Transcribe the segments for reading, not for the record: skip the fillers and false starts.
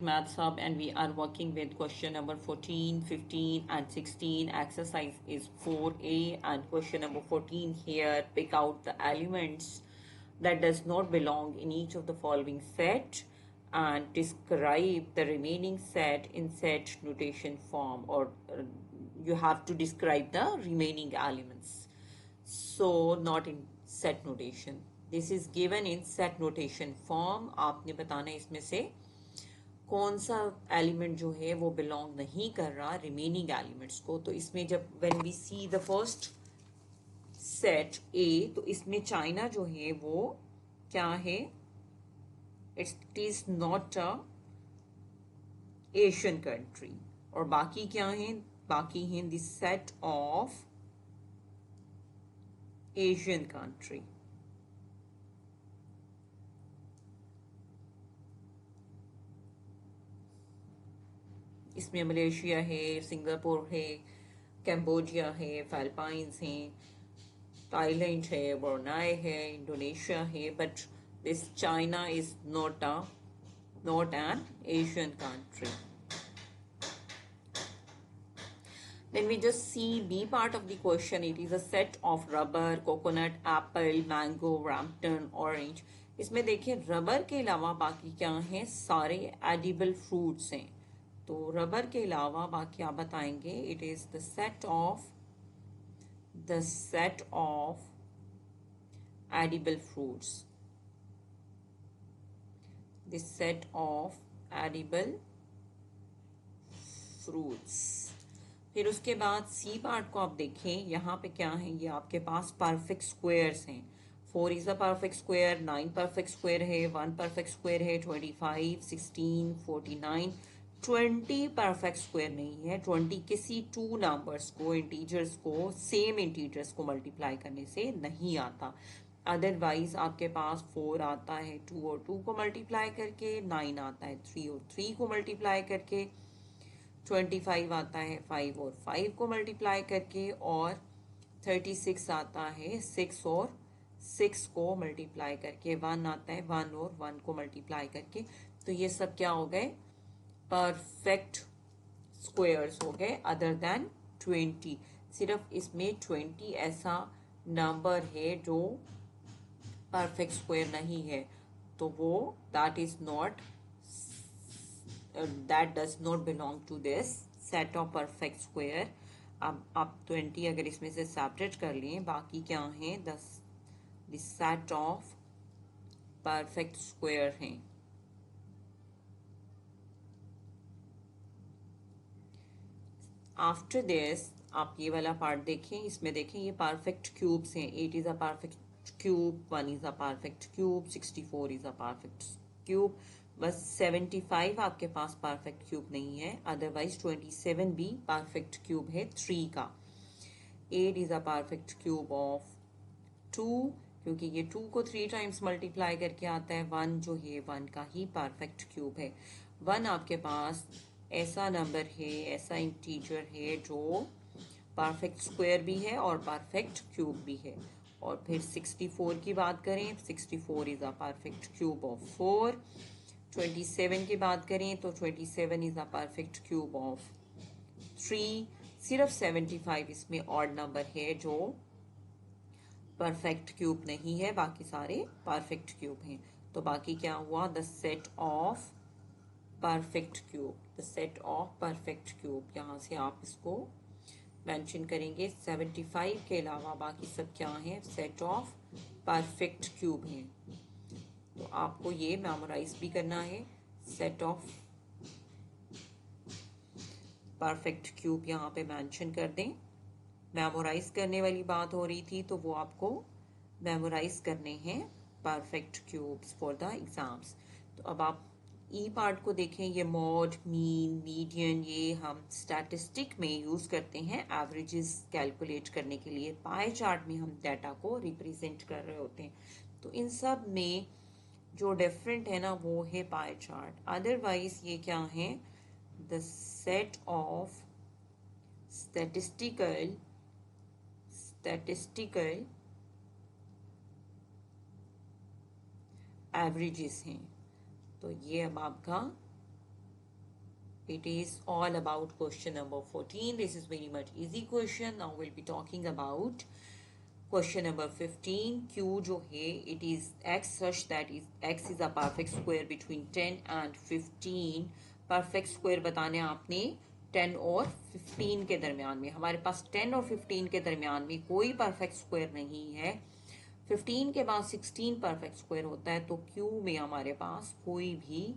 Maths Hub, and we are working with question number 14, 15 and 16. Exercise is 4A and question number 14 here. Pick out the elements that does not belong in each of the following set and describe the remaining set in set notation form, or you have to describe the remaining elements. So not in set notation. This is given in set notation form. आपने बताना है इसमें से कौन सा element जो है वो बिलोंग नहीं कर रहा रिमेनिंग एलिमेंट्स को। तो इसमें जब when we see the first set A, तो इसमें चाइना जो है वो क्या है, it is not a Asian country. और बाकी क्या है, बाकी हैं the set of Asian country. इसमें मलेशिया है, सिंगापुर है, कैम्बोडिया है, फिलीपींस हैं, थाईलैंड है, ब्रुनेई है, इंडोनेशिया है, but this China is not an Asian country. Then we just see B part of the question. It is a set of rubber, coconut, apple, mango, rampton, orange. इसमें देखिए rubber के अलावा बाकी क्या हैं, सारे एडिबल फ्रूट्स हैं। तो रबर के अलावा बाकी आप बताएंगे it is the set of edible fruits, the set of edible fruits. फिर उसके बाद सी पार्ट को आप देखें, यहाँ पे क्या है, ये आपके पास परफेक्ट स्क्वायर्स हैं। 4 is a perfect square, 9 perfect square है, 1 परफेक्ट स्क्वायर है, 25, 16, 49, 20 परफेक्ट स्क्वायर नहीं है। 20 किसी टू नंबर्स को, इंटीजर्स को, सेम इंटीजर्स को मल्टीप्लाई करने से नहीं आता। अदरवाइज आपके पास 4 आता है 2 और 2 को मल्टीप्लाई करके, 9 आता है 3 और 3 को मल्टीप्लाई करके, 25 आता है 5 और 5 को मल्टीप्लाई करके, और 36 आता है 6 और 6 को मल्टीप्लाई करके, 1 आता है 1 और 1 को मल्टीप्लाई करके। तो ये सब क्या हो गए, परफेक्ट स्क्वायर्स हो गए अदर देन 20। सिर्फ इसमें 20 ऐसा नंबर है जो परफेक्ट स्क्वायर नहीं है, तो वो that does not belong to this set of perfect square. अब आप 20 अगर इसमें से सेपरेट कर लें, बाकी क्या है, the set of perfect square हैं। आफ्टर दिस आप ये वाला पार्ट देखें, इसमें देखें ये परफेक्ट क्यूब्स हैं। 8 is a perfect cube, 1 is a perfect cube, 64 is a perfect cube. बस 75 आपके पास परफेक्ट क्यूब नहीं है, अदरवाइज 27 भी परफेक्ट क्यूब है 3 का। 8 is a perfect cube of 2, क्योंकि ये 2 को 3 टाइम्स मल्टीप्लाई करके आता है। 1 जो है 1 का ही परफेक्ट क्यूब है। 1 आपके पास ऐसा नंबर है, ऐसा इंटीजर है जो परफेक्ट स्क्वायर भी है और परफेक्ट क्यूब भी है। और फिर 64 की बात करें, 64 is a perfect cube of 4। 27 की बात करें तो 27 is a perfect cube of 3। सिर्फ 75 इसमें ऑड नंबर है जो परफेक्ट क्यूब नहीं है, बाकी सारे परफेक्ट क्यूब हैं। तो बाकी क्या हुआ, the set of perfect cube, the set of perfect cube. यहाँ से आप इसको मेंशन करेंगे। 75 के अलावा बाकी सब क्या है, सेट ऑफ परफेक्ट क्यूब हैं। तो आपको ये मेमोराइज भी करना है। सेट ऑफ परफेक्ट क्यूब यहाँ पे मेंशन कर दें। मेमोराइज करने वाली बात हो रही थी, तो वो आपको मेमोराइज करने हैं perfect cubes for the exams. तो अब आप ई पार्ट को देखें, ये मॉड, मीन, मीडियन, ये हम स्टैटिस्टिक में यूज करते हैं एवरेजेस कैलकुलेट करने के लिए। पाई चार्ट में हम डाटा को रिप्रेजेंट कर रहे होते हैं। तो इन सब में जो डिफरेंट है ना, वो है पाई चार्ट। अदरवाइज ये क्या है, the set of statistical averages हैं। तो ये अब आपका It is all about question number 14. This is very much easy question. Now we'll be talking about question number 15. Q जो है it is x such that is x is a perfect square between 10 and 15. perfect square बताने आपने 10 और 15 के दरमियान में. हमारे पास 10 और 15 के दरमियान में कोई परफेक्ट स्क्वायर नहीं है. 15 के बाद 16 परफेक्ट स्क्वायर होता है, तो Q में हमारे पास कोई भी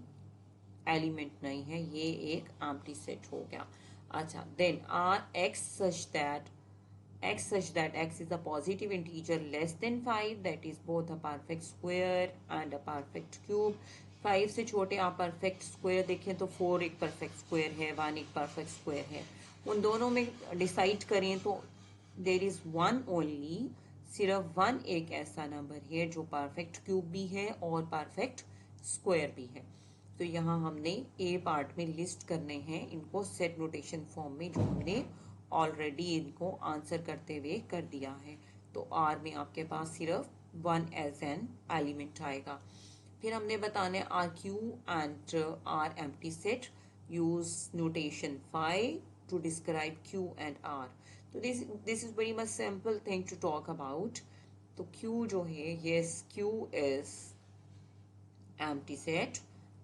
एलिमेंट नहीं है. ये एक एम्प्टी सेट हो गया. अच्छा, then R x such that x is a positive integer less than 5, that is both a perfect square and a perfect cube. 5 से छोटे आप परफेक्ट स्क्वायर देखें तो 4 एक परफेक्ट स्क्वायर है, 1 एक परफेक्ट स्क्वायर है. उन दोनों में डिसाइड करें तो देर इज वन ओनली, सिर्फ 1 एक ऐसा नंबर है जो परफेक्ट क्यूब भी है और परफेक्ट स्क्वायर भी है. तो यहाँ हमने ए पार्ट में लिस्ट करने हैं इनको सेट नोटेशन फॉर्म में, जो हमने ऑलरेडी इनको आंसर करते हुए कर दिया है. तो आर में आपके पास सिर्फ 1 एज एन एलिमेंट आएगा. फिर हमने बताने R Q and R empty set. Use notation 5 to describe Q and R. तो this is very much simple thing to talk about. तो क्यू जो है, yes Q is empty set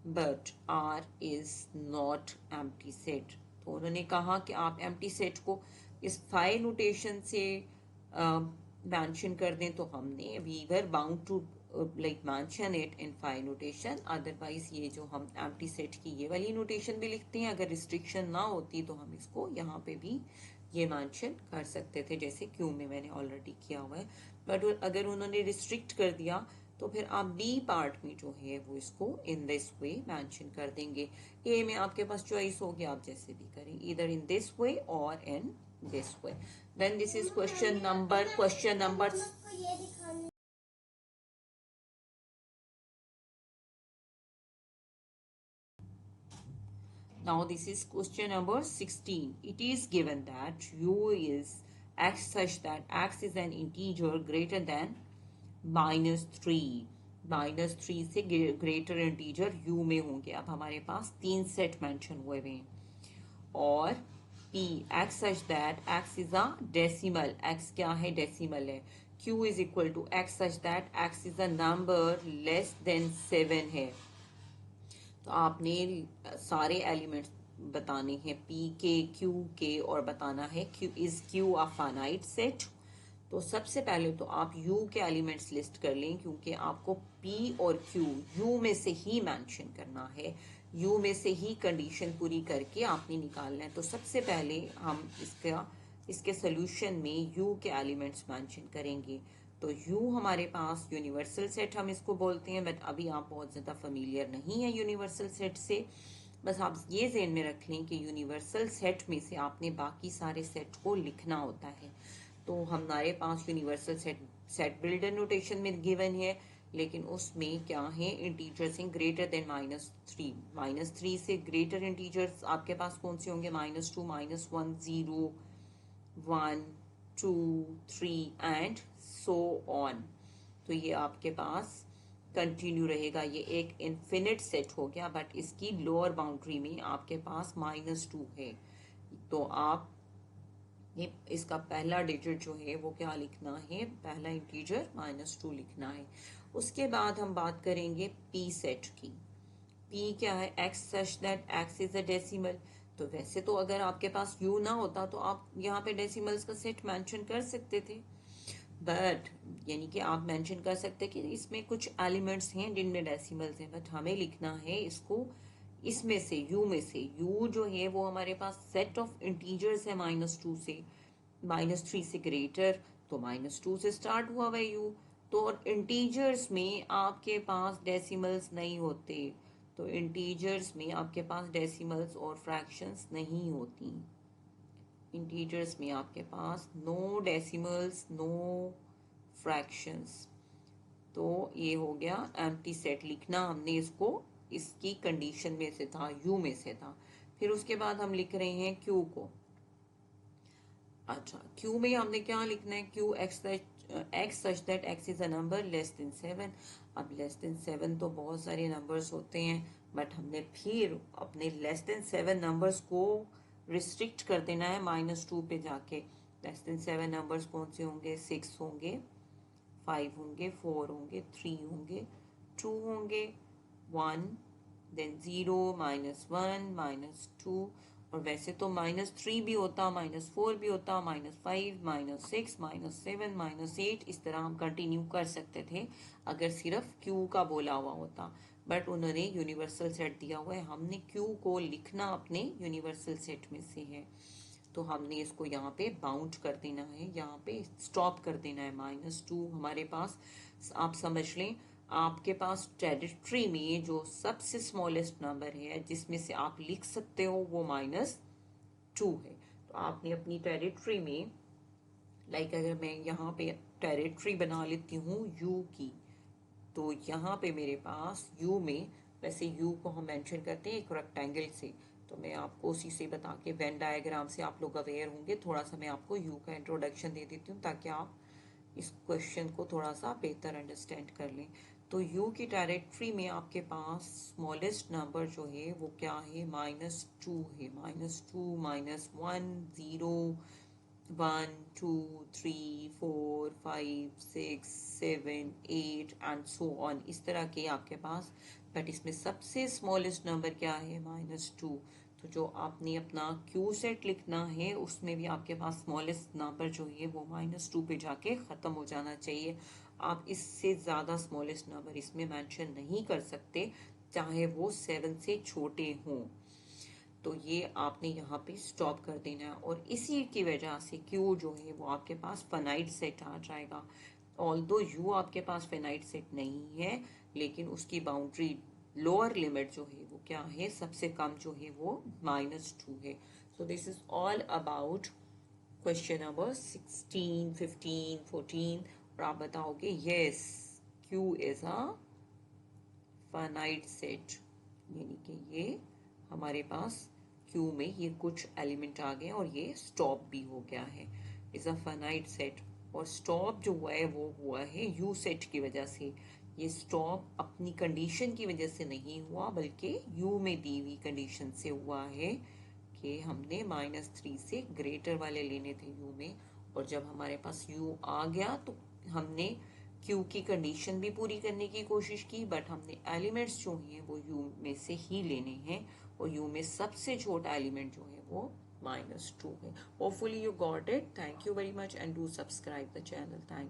but R is not empty set. तो उन्होंने कहा कि आप empty set को इस फाइ नोटेशन से मेंशन कर दें, तो हमने we were bound to like mention it in phi notation. Otherwise ये जो हम empty set की ये वाली नोटेशन भी लिखते हैं, अगर रिस्ट्रिक्शन ना होती तो हम इसको यहाँ पे भी ये मेंशन कर सकते थे, जैसे क्यू में मैंने ऑलरेडी किया हुआ है. बट अगर उन्होंने रिस्ट्रिक्ट कर दिया तो फिर आप बी पार्ट में जो है वो इसको इन दिस वे मेंशन कर देंगे. ए में आपके पास चॉइस होगी, आप जैसे भी करें, इधर इन दिस वे और in this way. Then this is question number now this is question number 16. It is given that u is x such that x is an integer greater than -3. -3 से greater integer u में होंगे. अब हमारे पास 3 set mention हुए हैं. और p x such that x is a decimal. x क्या है? डेसिमल है. q is equal to x such that x is a number less than 7 है. तो आपने सारे एलिमेंट्स बताने हैं p के, q के, और बताना है q is q a finite set. तो सबसे पहले तो आप u के एलिमेंट्स लिस्ट कर लें, क्योंकि आपको p और q u में से ही मेंशन करना है. u में से ही कंडीशन पूरी करके आपने निकालना है. तो सबसे पहले हम इसके सोल्यूशन में u के एलिमेंट्स मेंशन करेंगे. तो u हमारे पास यूनिवर्सल सेट हम इसको बोलते हैं, बट अभी आप बहुत ज़्यादा फेमिलियर नहीं है यूनिवर्सल सेट से. बस आप ये ज़हन में रख लें कि यूनिवर्सल सेट में से आपने बाकी सारे सेट को लिखना होता है. तो हमारे पास यूनिवर्सल सेट बिल्डर नोटेशन में गिवन है, लेकिन उसमें क्या है, इंटीजर्स हैं ग्रेटर देन -3. -3 से ग्रेटर इंटीजर्स आपके पास कौन से होंगे? -2, -1, 0, 1, 2, 3 एंड सो ऑन. तो ये आपके पास कंटिन्यू रहेगा. ये एक इन्फिनिट सेट हो गया, बट इसकी लोअर बाउंड्री में आपके पास -2 है. तो आप इसका पहला डिजिट जो है वो क्या लिखना है? पहला इंटीजर -2 लिखना है. उसके बाद हम बात करेंगे p सेट की. p क्या है? x such that x is a decimal. तो वैसे तो अगर आपके पास u ना होता तो आप यहाँ पे डेसिमल्स का सेट मेंशन कर सकते थे, बट यानी कि आप मेंशन कर सकते कि इसमें कुछ एलिमेंट्स हैं जिनमें डेसिमल्स हैं, बट हमें लिखना है इसको इसमें से, u में से. u जो है वो हमारे पास सेट ऑफ इंटीजर्स है -2 से. -3 से ग्रेटर, तो -2 से स्टार्ट हुआ हुआ u. तो इंटीजर्स में आपके पास डेसिमल्स नहीं होते. तो इंटीजर्स में आपके पास डेसिमल्स और फ्रैक्शंस नहीं होती. इंटीजर्स में आपके पास नो डेसिमल्स, नो फ्रैक्शंस. तो ये हो गया एम्प्टी सेट. लिखना हमने इसको इसकी कंडीशन में से था, u में से था. फिर उसके बाद हम लिख रहे हैं q को. अच्छा, q में हमने क्या लिखना है? q x such that x is a number less than 7. अब लेस देन 7 तो बहुत सारे नंबर्स होते हैं, बट हमने फिर अपने लेस देन 7 नंबर्स को रिस्ट्रिक्ट कर देना है -2 पे जाके। लेस देन 7 नंबर्स कौन से होंगे? 6 होंगे, 5 होंगे, 4 होंगे, 3 होंगे, 2 होंगे, 1, देन 0, -1, -2। और वैसे तो -3 भी होता, -4 भी होता, -5, -6, -7, -8, इस तरह हम कंटिन्यू कर सकते थे अगर सिर्फ क्यू का बोला हुआ होता। बट उन्होंने यूनिवर्सल सेट दिया हुआ है, हमने क्यू को लिखना अपने यूनिवर्सल सेट में से है, तो हमने इसको यहाँ पे बाउंड कर देना है, यहाँ पे स्टॉप कर देना है। -2 हमारे पास, आप समझ लें, आपके पास टेरिटरी में जो सबसे स्मॉलेस्ट नंबर है जिसमें से आप लिख सकते हो वो -2 है। तो आपने अपनी टेरिटरी में, लाइक अगर मैं यहाँ पे टेरिटरी बना लेती हूँ यू की, तो यहाँ पे मेरे पास यू में, वैसे यू को हम मेंशन करते हैं एक रेक्टेंगल से, तो मैं आपको उसी से बता के वेन डायग्राम से आप लोग अवेयर होंगे। थोड़ा सा मैं आपको यू का इंट्रोडक्शन दे देती हूँ ताकि आप इस क्वेश्चन को थोड़ा सा बेहतर अंडरस्टैंड कर लें। तो यू की डायरेक्टरी में आपके पास स्मॉलेस्ट नंबर जो है वो क्या है? -2 है। -2, -1, 0, 1, 2, 3, 4, 5, 6, 7, 8 एंड सो ऑन, इस तरह के आपके पास। बट इसमें सबसे स्मॉलेस्ट नंबर क्या है? -2। तो जो आपने अपना क्यू सेट लिखना है उसमें भी आपके पास स्मॉलेस्ट नंबर जो है वो -2 पे जाके ख़त्म हो जाना चाहिए। आप इससे ज़्यादा स्मॉलेस्ट नंबर इसमें मेंशन नहीं कर सकते, चाहे वो 7 से छोटे हों। तो ये आपने यहाँ पे स्टॉप कर देना है, और इसी की वजह से क्यू जो है वो आपके पास फाइनाइट सेट आ जाएगा। ऑल्दो यू आपके पास फाइनाइट सेट नहीं है, लेकिन उसकी बाउंड्री लोअर लिमिट जो है वो क्या है? सबसे कम जो है वो -2 है। So this is all about question number 16, 15, 14। और आप बताओगे yes, Q is a finite set, यानी कि ये हमारे पास क्यू में ये कुछ एलिमेंट आ गए और ये स्टॉप भी हो गया है, इज अ फाइनाइट सेट। और स्टॉप जो हुआ है वो हुआ है यू सेट की वजह से। ये स्टॉप अपनी कंडीशन की वजह से नहीं हुआ, बल्कि यू में दी हुई कंडीशन से हुआ है कि हमने -3 से ग्रेटर वाले लेने थे यू में। और जब हमारे पास यू आ गया तो हमने क्यू की कंडीशन भी पूरी करने की कोशिश की, बट हमने एलिमेंट्स जो हैं वो यू में से ही लेने हैं, और यू में सबसे छोटा एलिमेंट जो है वो -2 है। Hopefully you got it. Thank you very much and do subscribe the channel. Thank